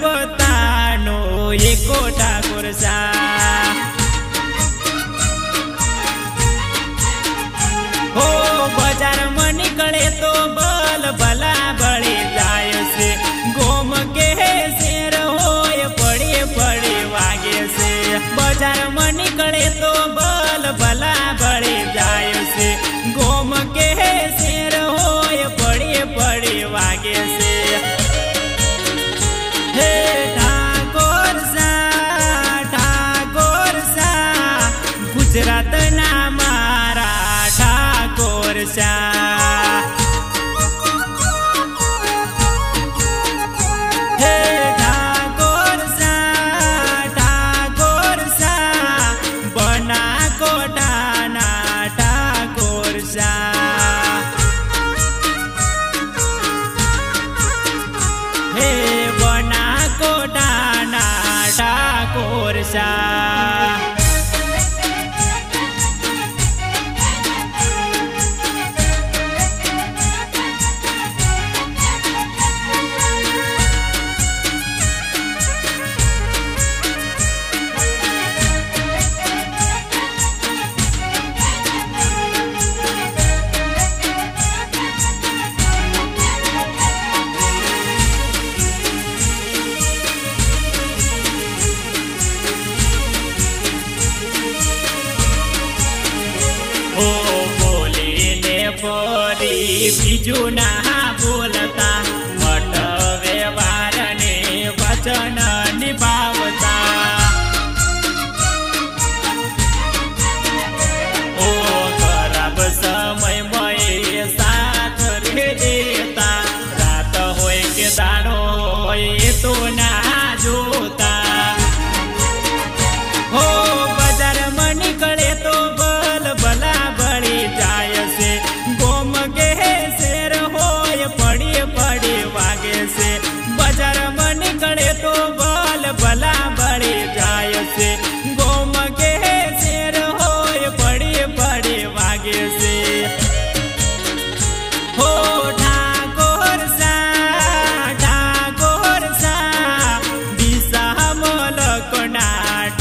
गणपतानो एको ठाकुर सा हो बजार में निकले तो बल भला बड़ी जाय से गोम के शेर होय पड़े पड़े वागे से बजार में निकले तो बल भला बड़ी जाय से गोम के शेर होय पड़े पड़े वागे से हे ठाकुर सा गुजरात ना मारा ठाकुर सा हे ठाकुर सा बनासकांठाना ठाकुर सा हे बनासकांठाना ठाकुर सा ओ बोले ने परी बीजू ना बोलता मठ व्यवहार ने वचन निभावता ओ खराब समय में साथ रे देता रात होय के दानो होय तो ना जोता हो बाजार में निकले तो बल भला बड़ी जाय से गोम के शेर होय पड़ी पड़ी वागे से बाजार में निकले तो बल भला बड़ी जाय से गोम के शेर होय पड़ी पड़ी वागे से हो ठाकुर सा दिशा मोलकना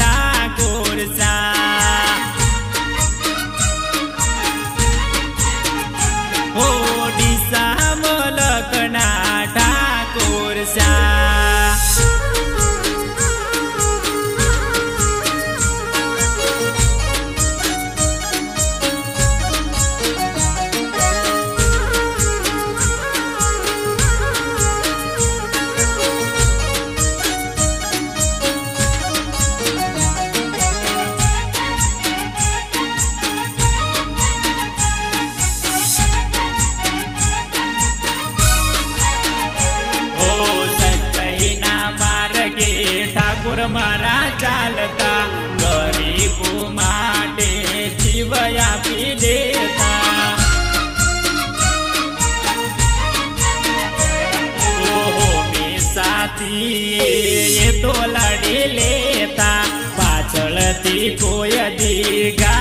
ठाकुर सा हो दिशा मोलकना ठाकुर सा ठाकुर मारा चालता गरीब माटे जीव आपी देता ओहो में साथी ये तो लड़ी लेता पाछळथी कोई दिगा